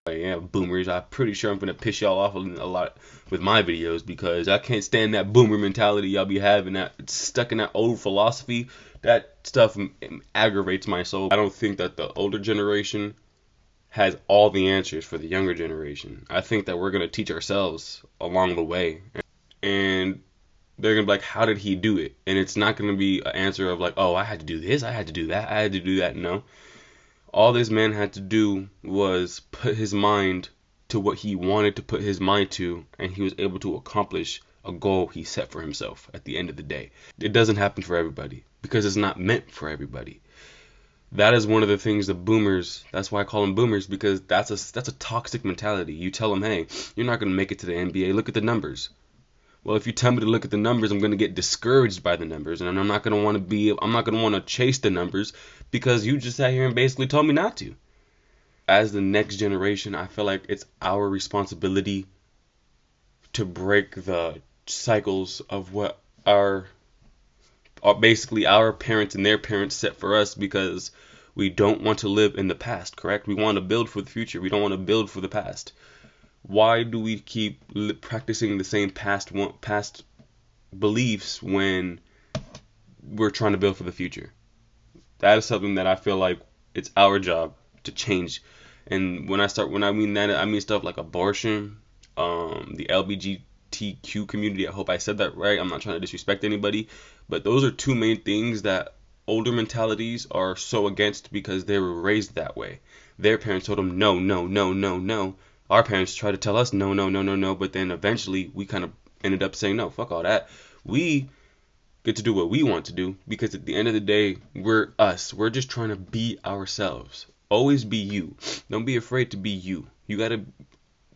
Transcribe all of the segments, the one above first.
Yeah, boomers, I'm pretty sure I'm gonna piss y'all off a lot with my videos because I can't stand that boomer mentality y'all be having, that stuck in that old philosophy. That stuff aggravates my soul. I don't think that the older generation has all the answers for the younger generation. I think that we're gonna teach ourselves along the way, and they're gonna be like, how did he do it? And it's not gonna be an answer of like, oh, I had to do this, I had to do that, I had to do that. No, all this man had to do was put his mind to what he wanted to put his mind to, and he was able to accomplish a goal he set for himself at the end of the day. It doesn't happen for everybody because it's not meant for everybody. That is one of the things the boomers, that's why I call them boomers, because that's a toxic mentality. You tell them, hey, you're not going to make it to the NBA. Look at the numbers. Well, if you tell me to look at the numbers, I'm going to get discouraged by the numbers, and I'm not going to want to chase the numbers because you just sat here and basically told me not to. As the next generation, I feel like it's our responsibility to break the cycles of what basically our parents and their parents set for us, because we don't want to live in the past, correct? We want to build for the future. We don't want to build for the past. Why do we keep practicing the same past beliefs when we're trying to build for the future? That is something that I feel like it's our job to change. And when I mean that, I mean stuff like abortion, the LGBTQ community. I hope I said that right. I'm not trying to disrespect anybody, but those are two main things that older mentalities are so against because they were raised that way. Their parents told them no, no, no, no, no. Our parents tried to tell us no, no, no, no, no, but then eventually we kind of ended up saying no, fuck all that. We get to do what we want to do because at the end of the day, we're us. We're just trying to be ourselves. Always be you. Don't be afraid to be you. You got to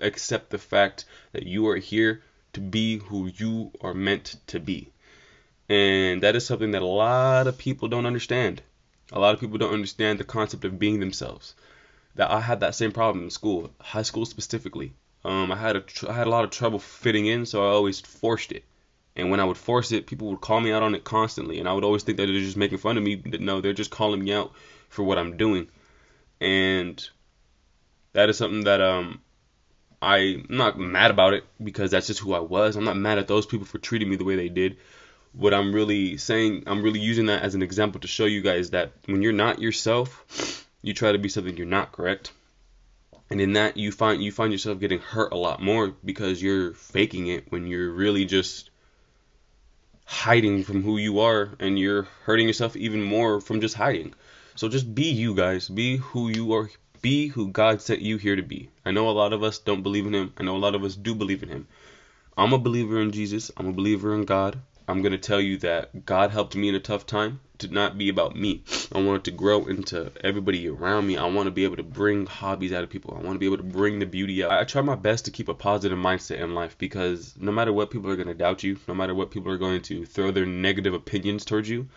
accept the fact that you are here to be who you are meant to be. And that is something that a lot of people don't understand. A lot of people don't understand the concept of being themselves. That I had that same problem in school, high school specifically. I had a lot of trouble fitting in, so I always forced it. And when I would force it, people would call me out on it constantly, and I would always think that they're just making fun of me. But no, they're just calling me out for what I'm doing, and that is something that I'm not mad about it because that's just who I was. I'm not mad at those people for treating me the way they did. What I'm really saying, I'm really using that as an example to show you guys that when you're not yourself, you try to be something you're not, correct? And in that you find yourself getting hurt a lot more because you're faking it when you're really just hiding from who you are, and you're hurting yourself even more from just hiding. So just be you guys. Be who you are. Be who God sent you here to be. I know a lot of us don't believe in him. I know a lot of us do believe in him. I'm a believer in Jesus. I'm a believer in God. I'm going to tell you that God helped me in a tough time to not be about me. I want it to grow into everybody around me. I want to be able to bring hobbies out of people. I want to be able to bring the beauty out. I try my best to keep a positive mindset in life because no matter what people are going to doubt you, no matter what people are going to throw their negative opinions towards you,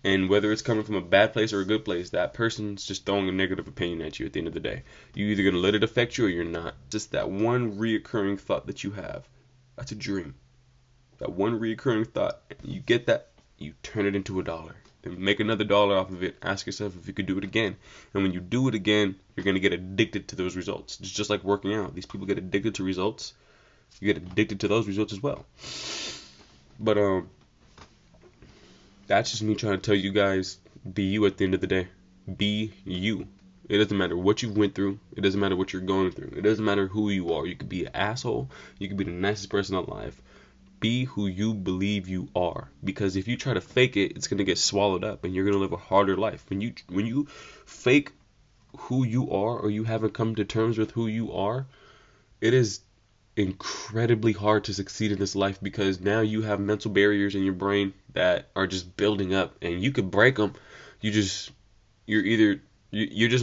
and whether it's coming from a bad place or a good place, that person's just throwing a negative opinion at you at the end of the day. You're either going to let it affect you or you're not. Just that one reoccurring thought that you have. That's a dream. That one reoccurring thought, you get that, you turn it into $1. Then make another dollar off of it. Ask yourself if you could do it again. And when you do it again, you're going to get addicted to those results. It's just like working out. These people get addicted to results. You get addicted to those results as well. But that's just me trying to tell you guys, be you at the end of the day. Be you. It doesn't matter what you went through. It doesn't matter what you're going through. It doesn't matter who you are. You could be an asshole. You could be the nicest person alive. Be who you believe you are, because if you try to fake it, it's going to get swallowed up and you're going to live a harder life. When you fake who you are, or you haven't come to terms with who you are, it is incredibly hard to succeed in this life, because now you have mental barriers in your brain that are just building up, and you could break them. You're just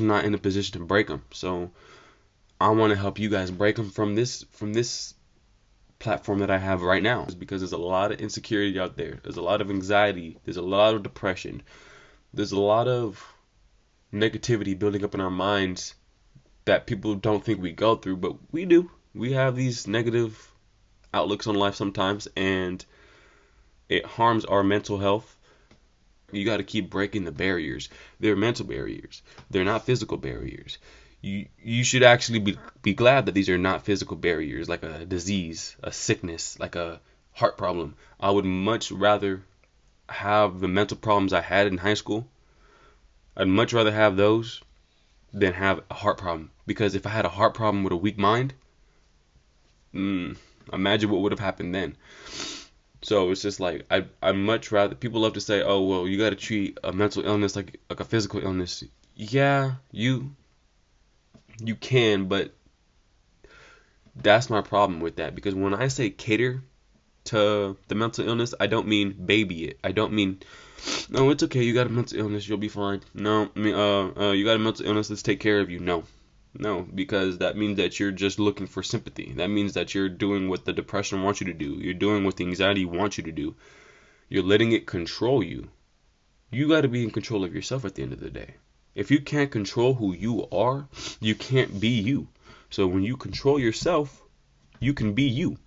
not in a position to break them. So I want to help you guys break them from this platform that I have right now, is because there's a lot of insecurity out there. There's a lot of anxiety. There's a lot of depression. There's a lot of negativity building up in our minds that people don't think we go through, but we do. We have these negative outlooks on life sometimes, and it harms our mental health. You got to keep breaking the barriers. They're mental barriers. They're not physical barriers. you should actually be glad that these are not physical barriers like a disease, a sickness, like a heart problem. I would much rather have the mental problems I had in high school. I'd much rather have those than have a heart problem. Because if I had a heart problem with a weak mind, imagine what would have happened then. So it's just like I much rather, people love to say, oh well, you got to treat a mental illness like a physical illness. Yeah, you can, but that's my problem with that, because when I say cater to the mental illness, I don't mean baby it. I don't mean, no, it's okay, you got a mental illness, you'll be fine. No, I mean, you got a mental illness, let's take care of you. No, no, because that means that you're just looking for sympathy. That means that you're doing what the depression wants you to do. You're doing what the anxiety wants you to do. You're letting it control you. You got to be in control of yourself at the end of the day. If you can't control who you are, you can't be you. So when you control yourself, you can be you.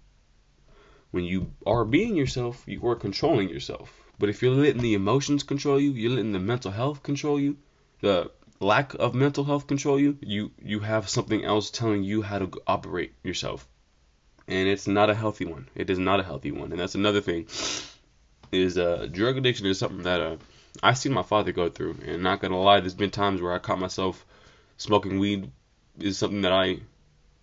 When you are being yourself, you are controlling yourself. But if you're letting the emotions control you, you're letting the mental health control you, the lack of mental health control you, you have something else telling you how to operate yourself. And it's not a healthy one. It is not a healthy one. And that's another thing, is drug addiction is something that I've seen my father go through. And not gonna lie, there's been times where I caught myself smoking weed. Is something that I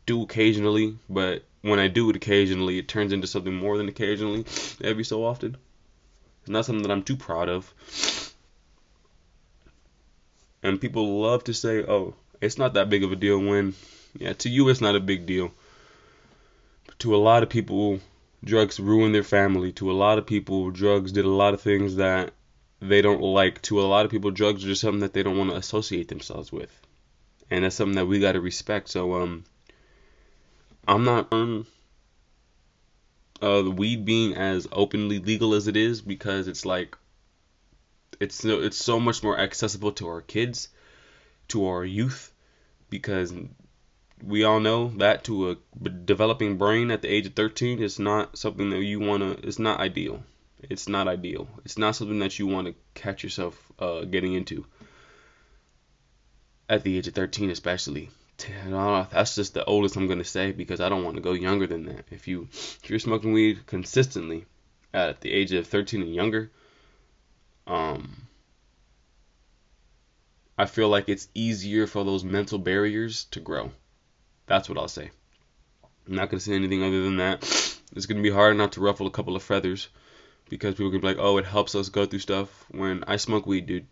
do occasionally, but when I do it occasionally, it turns into something more than occasionally every so often. It's not something that I'm too proud of. And people love to say, oh, it's not that big of a deal, when, yeah, to you it's not a big deal. But to a lot of people, drugs ruin their family. To a lot of people, drugs did a lot of things that they don't like. To a lot of people, drugs are just something that they don't want to associate themselves with. And that's something that we got to respect. So, I'm not the weed being as openly legal as it is, because it's like it's so much more accessible to our kids, to our youth, because we all know that to a developing brain at the age of 13 is not something that you want to, it's not ideal. It's not ideal. It's not something that you want to catch yourself getting into at the age of 13, especially. That's just the oldest I'm gonna say, because I don't want to go younger than that. If you're smoking weed consistently at the age of 13 and younger, I feel like it's easier for those mental barriers to grow. That's what I'll say. I'm not gonna say anything other than that. It's gonna be hard not to ruffle a couple of feathers, because people can be like, oh, it helps us go through stuff. When I smoke weed, dude,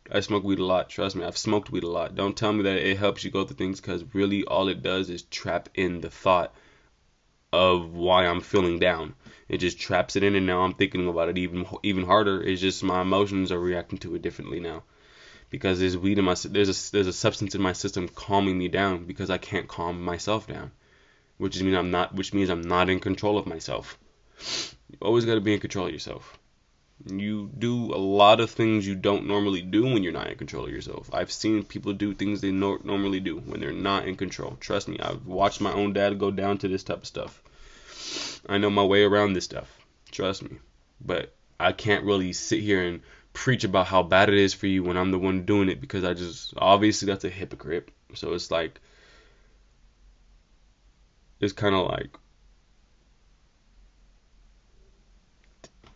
I smoke weed a lot. Trust me, I've smoked weed a lot. Don't tell me that it helps you go through things, because really all it does is trap in the thought of why I'm feeling down. It just traps it in, and now I'm thinking about it even harder. It's just my emotions are reacting to it differently now, because there's weed in my there's a substance in my system calming me down, because I can't calm myself down, which means I'm not in control of myself. You always got to be in control of yourself. You do a lot of things you don't normally do when you're not in control of yourself. I've seen people do things they normally do when they're not in control. Trust me, I've watched my own dad go down to this type of stuff. I know my way around this stuff. Trust me. But I can't really sit here and preach about how bad it is for you when I'm the one doing it, because obviously that's a hypocrite. So it's like, it's kind of like,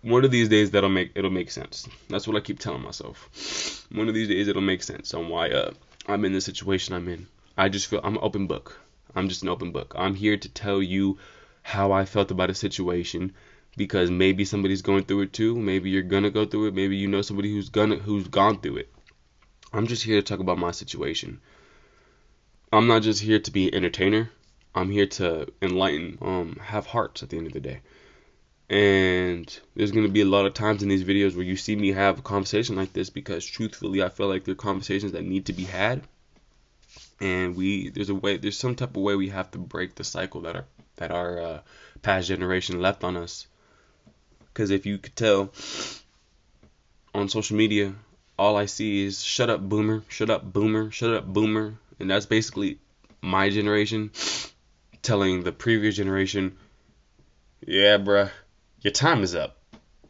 one of these days it'll make sense. That's what I keep telling myself. One of these days it'll make sense on why I'm in the situation I'm in. I just feel I'm an open book. I'm just an open book. I'm here to tell you how I felt about a situation, because maybe somebody's going through it too. Maybe you're gonna go through it. Maybe you know somebody who's gone through it. I'm just here to talk about my situation. I'm not just here to be an entertainer. I'm here to enlighten, have hearts at the end of the day. And there's going to be a lot of times in these videos where you see me have a conversation like this, because truthfully I feel like they're conversations that need to be had. And there's some type of way we have to break the cycle that our past generation left on us. Because if you could tell, on social media, all I see is shut up boomer, shut up boomer, shut up boomer. And that's basically my generation telling the previous generation, yeah, bruh, your time is up.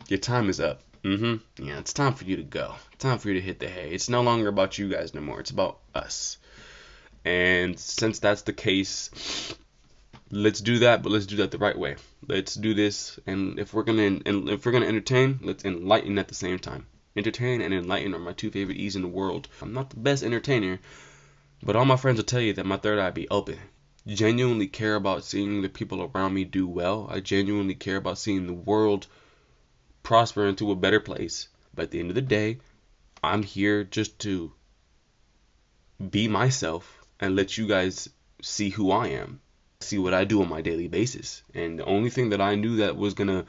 Your time is up. Yeah, it's time for you to go. Time for you to hit the hay. It's no longer about you guys no more. It's about us. And since that's the case, let's do that, but let's do that the right way. Let's do this, and if we're gonna entertain, let's enlighten at the same time. Entertain and enlighten are my two favorite E's in the world. I'm not the best entertainer, but all my friends will tell you that my third eye be open. Genuinely care about seeing the people around me do well. I genuinely care about seeing the world prosper into a better place. But at the end of the day, I'm here just to be myself and let you guys see who I am, see what I do on my daily basis. And the only thing that I knew that was gonna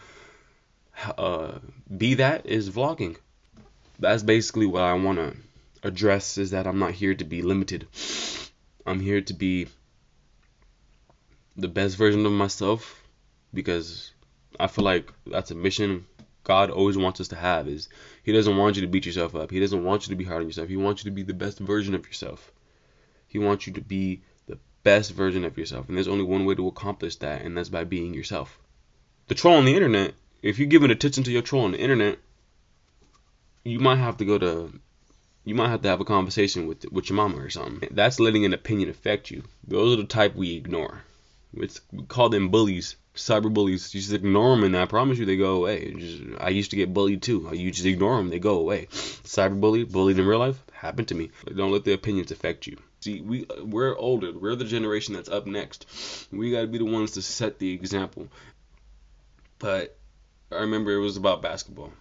be that is vlogging. That's basically what I want to address, is that I'm not here to be limited. I'm here to be the best version of myself, because I feel like that's a mission God always wants us to have. Is He doesn't want you to beat yourself up. He doesn't want you to be hard on yourself. He wants you to be the best version of yourself. He wants you to be the best version of yourself, and there's only one way to accomplish that, and that's by being yourself. The troll on the internet, if you're giving attention to your troll on the internet, you might have to have a conversation with your mama or something. That's letting an opinion affect you. Those are the type we ignore. We call them bullies, cyber bullies. You just ignore them, and I promise you they go away. I used to get bullied too. You just ignore them, they go away. Cyber bullied in real life, happened to me. Don't let the opinions affect you. See, we're older. We're the generation that's up next. We gotta be the ones to set the example. But I remember it was about basketball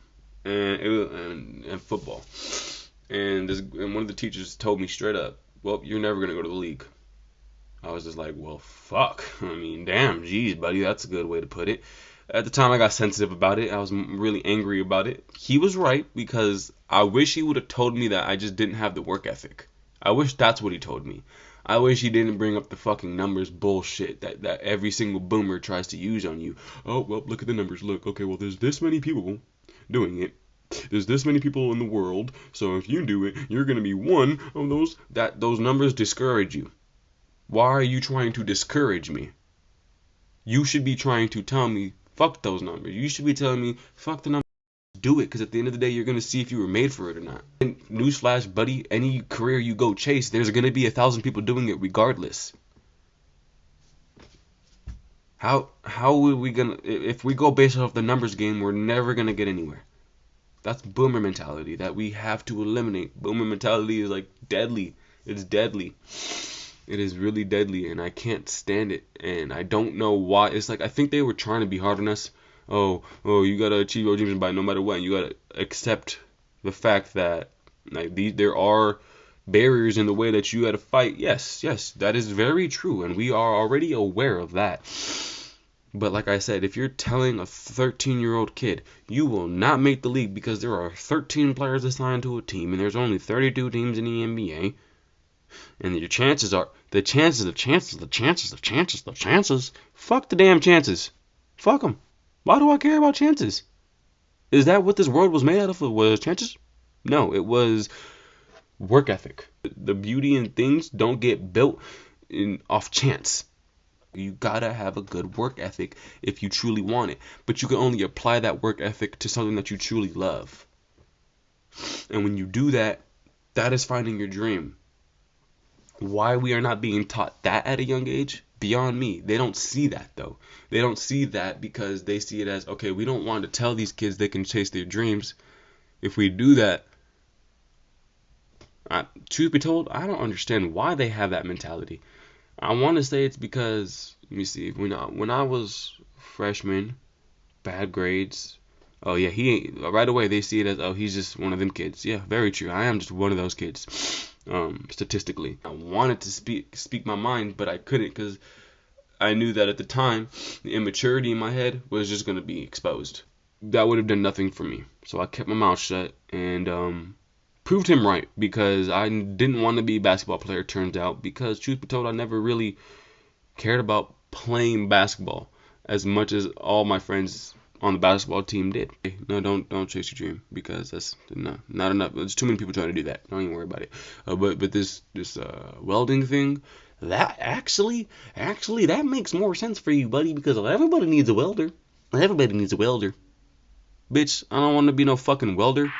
and football. And one of the teachers told me straight up, well, you're never going to go to the league. I was just like, well, fuck. I mean, damn, geez, buddy, that's a good way to put it. At the time, I got sensitive about it. I was really angry about it. He was right, because I wish he would have told me that I just didn't have the work ethic. I wish that's what he told me. I wish he didn't bring up the fucking numbers bullshit that every single boomer tries to use on you. Oh, well, look at the numbers. Look, okay, well, there's this many people doing it. There's this many people in the world, so if you do it, you're going to be one of those. Those numbers discourage you. Why are you trying to discourage me? You should be trying to tell me, fuck those numbers. You should be telling me, fuck the numbers. Do it, because at the end of the day, you're going to see if you were made for it or not. And newsflash, buddy, any career you go chase, there's going to be 1,000 people doing it regardless. How are we going to, if we go based off the numbers game, we're never going to get anywhere. That's boomer mentality that we have to eliminate. Boomer mentality is like deadly. It's deadly. It is really deadly, and I can't stand it. And I don't know why. It's like, I think they were trying to be hard on us. Oh, you gotta achieve your dreams by no matter what. You gotta accept the fact that like there are barriers in the way that you gotta fight. Yes, that is very true, and we are already aware of that. But like I said, if you're telling a 13-year-old kid you will not make the league because there are 13 players assigned to a team and there's only 32 teams in the NBA, and your chances are the chances, fuck the damn chances. Fuck them. Why do I care about chances? Is that what this world was made out of? Was chances? No, it was work ethic. The beauty in things don't get built off chance. You gotta have a good work ethic if you truly want it. But you can only apply that work ethic to something that you truly love. And when you do that, that is finding your dream. Why we are not being taught that at a young age? Beyond me. They don't see that though. They don't see that because they see it as, okay, we don't want to tell these kids they can chase their dreams. If we do that, truth be told, I don't understand why they have that mentality. I want to say it's because, let me see, when I was freshman, bad grades, oh yeah, right away they see it as, oh, he's just one of them kids. Yeah, very true. I am just one of those kids, statistically. I wanted to speak my mind, but I couldn't, because I knew that at the time, the immaturity in my head was just going to be exposed. That would have done nothing for me. So I kept my mouth shut and proved him right, because I didn't want to be a basketball player, turns out, because truth be told, I never really cared about playing basketball as much as all my friends on the basketball team did. No, don't chase your dream, because that's not enough. There's too many people trying to do that. Don't even worry about it. But this welding thing, that actually that makes more sense for you, buddy, because everybody needs a welder. Everybody needs a welder. Bitch, I don't want to be no fucking welder.